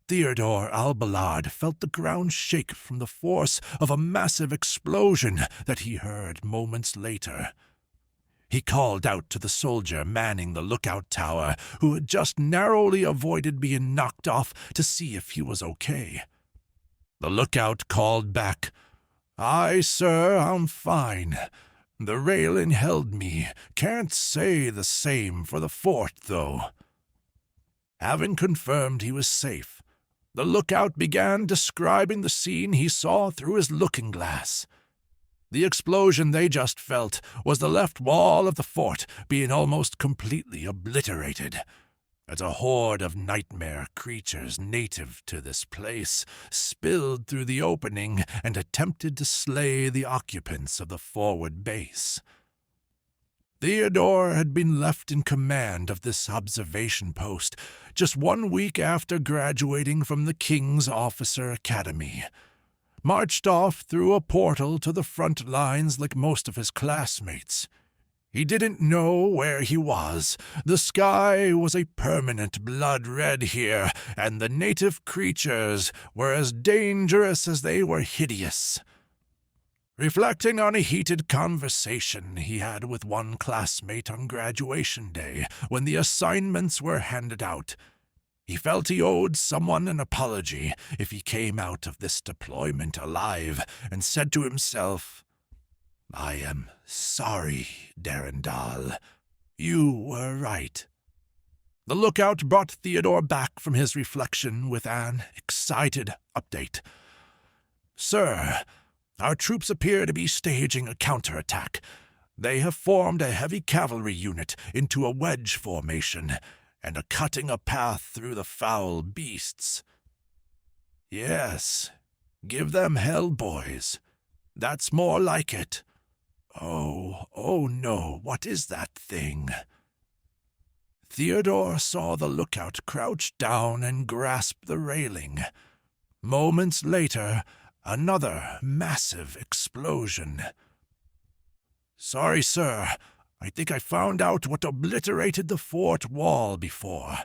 Theodore Alballard felt the ground shake from the force of a massive explosion that he heard moments later. He called out to the soldier manning the lookout tower, who had just narrowly avoided being knocked off, to see if he was okay. The lookout called back, "Aye, sir, I'm fine. The railing held me. Can't say the same for the fort, though." Having confirmed he was safe, the lookout began describing the scene he saw through his looking-glass. The explosion they just felt was the left wall of the fort being almost completely obliterated, as a horde of nightmare creatures native to this place spilled through the opening and attempted to slay the occupants of the forward base. Theodore had been left in command of this observation post just 1 week after graduating from the King's Officer Academy. Marched off through a portal to the front lines like most of his classmates. He didn't know where he was. The sky was a permanent blood red here, and the native creatures were as dangerous as they were hideous. Reflecting on a heated conversation he had with one classmate on graduation day when the assignments were handed out, he felt he owed someone an apology if he came out of this deployment alive, and said to himself, "I am sorry, Darendal. You were right." The lookout brought Theodore back from his reflection with an excited update. "Sir, our troops appear to be staging a counterattack. They have formed a heavy cavalry unit into a wedge formation and are cutting a path through the foul beasts." "Yes, give them hell, boys. That's more like it. Oh no, what is that thing?" Theodore saw the lookout crouch down and grasp the railing. Moments later, another massive explosion. "Sorry, sir. I think I found out what obliterated the fort wall before.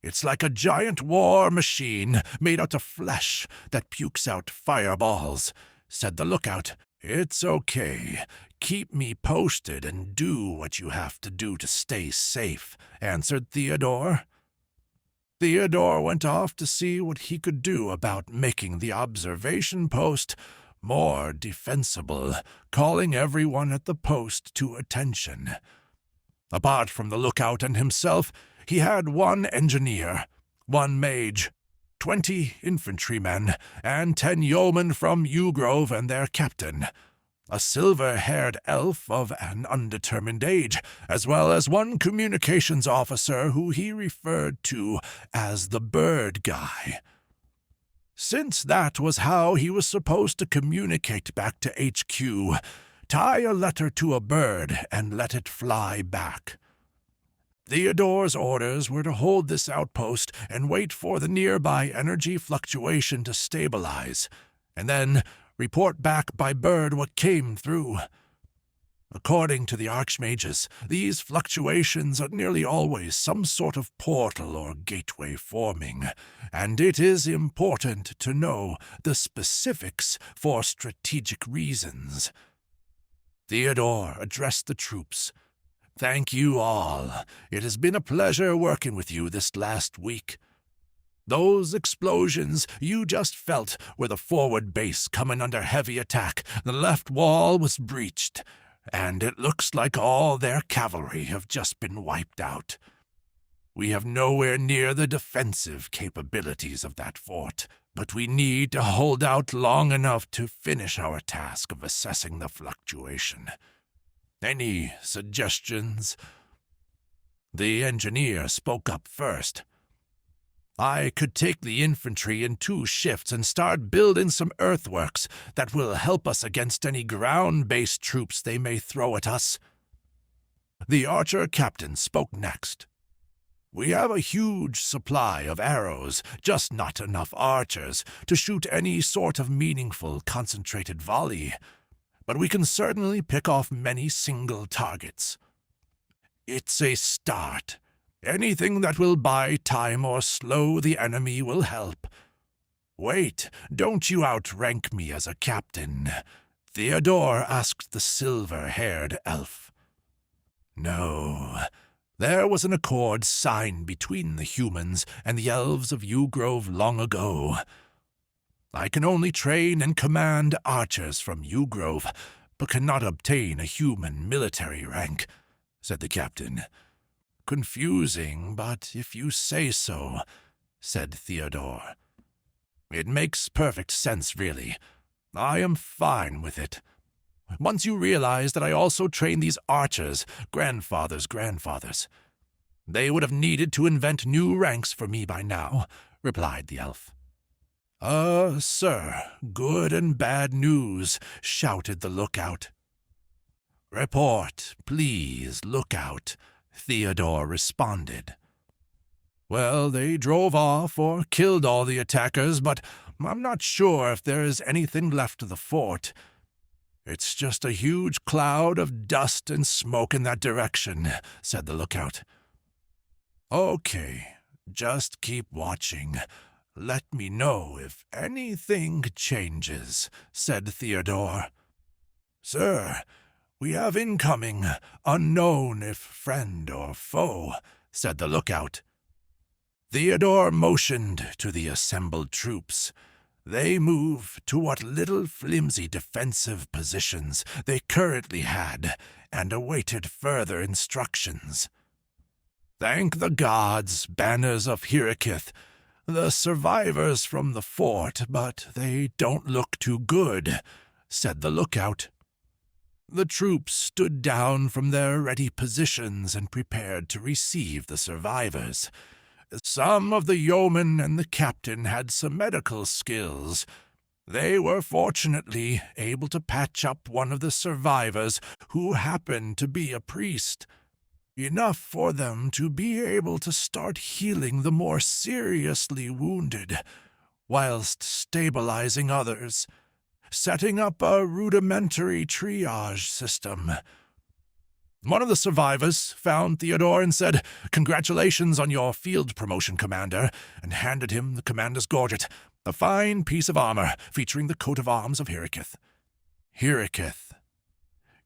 It's like a giant war machine made out of flesh that pukes out fireballs," said the lookout. "It's okay. Keep me posted and do what you have to do to stay safe," answered Theodore. Theodore went off to see what he could do about making the observation post more defensible, calling everyone at the post to attention. Apart from the lookout and himself, he had 1 engineer, 1 mage, 20 infantrymen, and 10 yeomen from Ugrove and their captain, a silver-haired elf of an undetermined age, as well as 1 communications officer who he referred to as the bird guy. Since that was how he was supposed to communicate back to HQ, tie a letter to a bird and let it fly back. Theodore's orders were to hold this outpost and wait for the nearby energy fluctuation to stabilize, and then report back by bird what came through. According to the Archmages, these fluctuations are nearly always some sort of portal or gateway forming, and it is important to know the specifics for strategic reasons. Theodore addressed the troops. "Thank you all. It has been a pleasure working with you this last week. Those explosions you just felt were the forward base coming under heavy attack. The left wall was breached, and it looks like all their cavalry have just been wiped out. We have nowhere near the defensive capabilities of that fort, but we need to hold out long enough to finish our task of assessing the fluctuation. Any suggestions?" The engineer spoke up first. "I could take the infantry in 2 shifts and start building some earthworks that will help us against any ground-based troops they may throw at us." The archer captain spoke next. "We have a huge supply of arrows, just not enough archers to shoot any sort of meaningful concentrated volley, but we can certainly pick off many single targets. It's a start. Anything that will buy time or slow the enemy will help. Wait, don't you outrank me as a captain, Theodore asked the silver-haired elf. No, there was an accord signed between the humans and the elves of Yew Grove long ago. I can only train and command archers from Yew Grove, but cannot obtain a human military rank, said the captain. Confusing, but if you say so, said Theodore. It makes perfect sense, really. I am fine with it. Once you realize that I also train these archers, grandfathers' grandfathers. They would have needed to invent new ranks for me by now, replied the elf. Sir, good and bad news, shouted the lookout. Report, please, lookout, Theodore responded. Well, they drove off or killed all the attackers, but I'm not sure if there is anything left of the fort. It's just a huge cloud of dust and smoke in that direction, said the lookout. Okay, just keep watching. Let me know if anything changes, said Theodore. Sir, we have incoming, unknown if friend or foe, said the lookout. Theodore motioned to the assembled troops. They moved to what little flimsy defensive positions they currently had and awaited further instructions. Thank the gods, banners of Hirikith, the survivors from the fort, but they don't look too good, said the lookout. The troops stood down from their ready positions and prepared to receive the survivors. Some of the yeomen and the captain had some medical skills. They were fortunately able to patch up one of the survivors who happened to be a priest. Enough for them to be able to start healing the more seriously wounded, whilst stabilizing others, setting up a rudimentary triage system. One of the survivors found Theodore and said, "Congratulations on your field promotion, Commander," and handed him the commander's gorget, a fine piece of armor featuring the coat of arms of Hirikith. Hirikith.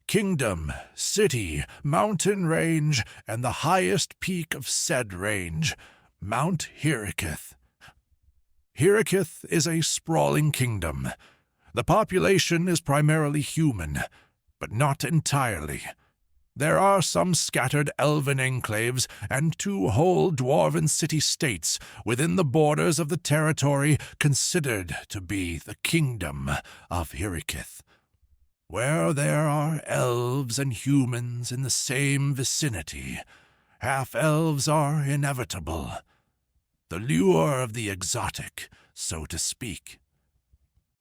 Kingdom, city, mountain range, and the highest peak of said range, Mount Hirikith. Hirikith is a sprawling kingdom. The population is primarily human, but not entirely. There are some scattered elven enclaves and 2 whole dwarven city-states within the borders of the territory considered to be the Kingdom of Hirikith, where there are elves and humans in the same vicinity. Half-elves are inevitable. The lure of the exotic, so to speak.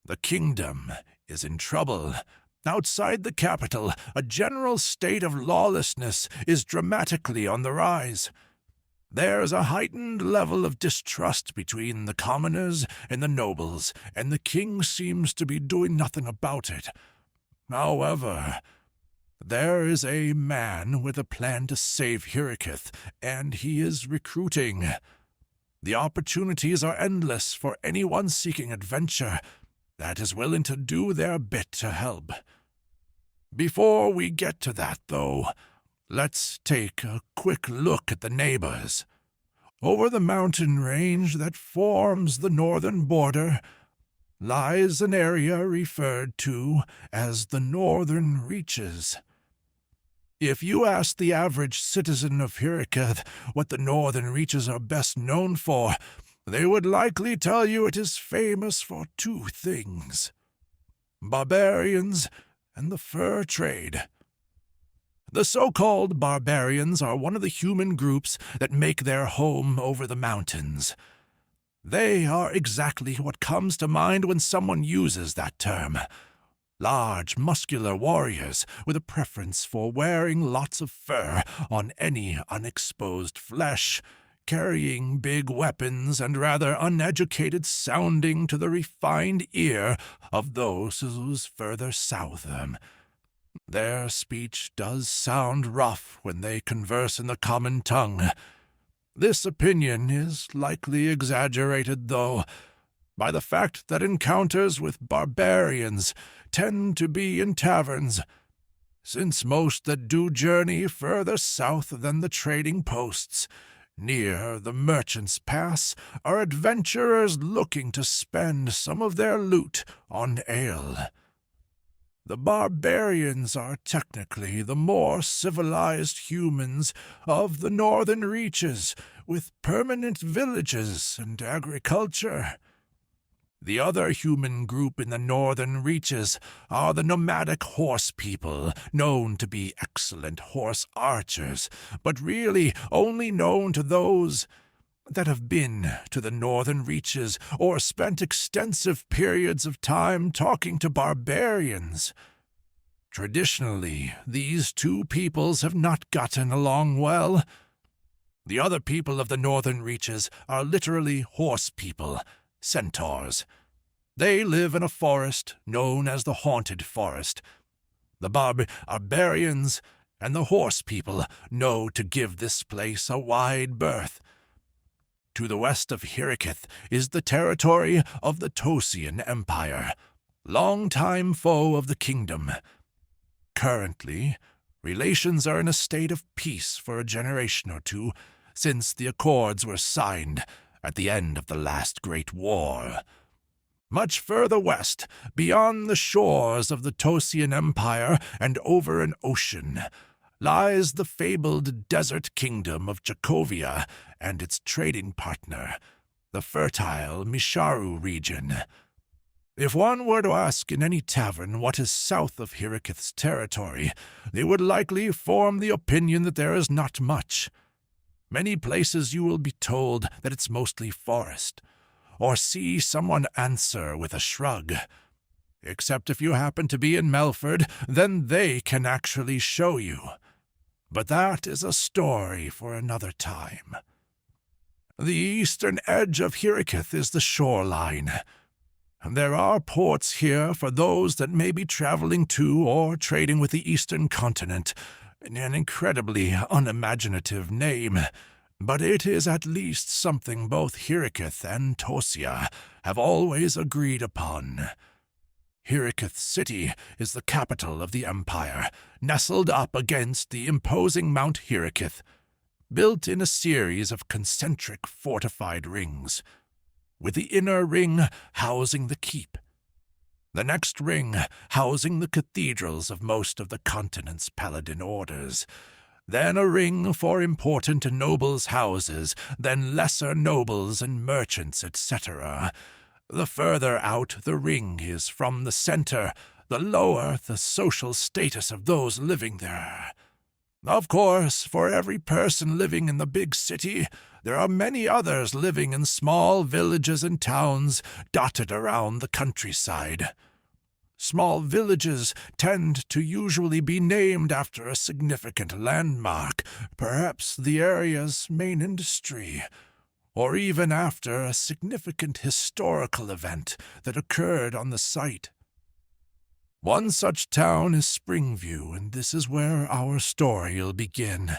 The kingdom is in trouble. Outside the capital, a general state of lawlessness is dramatically on the rise. There's a heightened level of distrust between the commoners and the nobles, and the king seems to be doing nothing about it. However, there is a man with a plan to save Hirikith, and he is recruiting. The opportunities are endless for anyone seeking adventure that is willing to do their bit to help. Before we get to that, though, let's take a quick look at the neighbors. Over the mountain range that forms the northern border lies an area referred to as the Northern Reaches. If you ask the average citizen of Hirikith what the Northern Reaches are best known for, they would likely tell you it is famous for 2 things: barbarians and the fur trade. The so-called barbarians are one of the human groups that make their home over the mountains. They are exactly what comes to mind when someone uses that term. Large, muscular warriors with a preference for wearing lots of fur on any unexposed flesh, carrying big weapons and rather uneducated sounding to the refined ear of those who's further south of them. Their speech does sound rough when they converse in the common tongue, This opinion is likely exaggerated, though, by the fact that encounters with barbarians tend to be in taverns, since most that do journey further south than the trading posts, near the Merchant's Pass, are adventurers looking to spend some of their loot on ale. The barbarians are technically the more civilized humans of the northern reaches, with permanent villages and agriculture. The other human group in the northern reaches are the nomadic horse people, known to be excellent horse archers, but really only known to those that have been to the northern reaches or spent extensive periods of time talking to barbarians. Traditionally, these two peoples have not gotten along well. The other people of the northern reaches are literally horse people, centaurs. They live in a forest known as the Haunted Forest. The barbarians and the horse people know to give this place a wide berth. To the west of Hirikith is the territory of the Tosian Empire, longtime foe of the kingdom. Currently, relations are in a state of peace for a generation or two, since the accords were signed at the end of the last Great War. Much further west, beyond the shores of the Tosian Empire and over an ocean, lies the fabled desert kingdom of Jakovia and its trading partner, the fertile Misharu region. If one were to ask in any tavern what is south of Hirikith's territory, they would likely form the opinion that there is not much. Many places you will be told that it's mostly forest, or see someone answer with a shrug. Except if you happen to be in Melford, then they can actually show you. But that is a story for another time. The eastern edge of Hirikith is the shoreline. There are ports here for those that may be traveling to or trading with the eastern continent, an incredibly unimaginative name, but it is at least something both Hirikith and Tosia have always agreed upon. Hirikith City is the capital of the empire, nestled up against the imposing Mount Hirikith, built in a series of concentric fortified rings, with the inner ring housing the keep, the next ring housing the cathedrals of most of the continent's paladin orders, then a ring for important nobles' houses, then lesser nobles and merchants, etc. The further out the ring is from the center, the lower the social status of those living there. Of course, for every person living in the big city, there are many others living in small villages and towns dotted around the countryside. Small villages tend to usually be named after a significant landmark, perhaps the area's main industry, or even after a significant historical event that occurred on the site. One such town is Springview, and this is where our story will begin.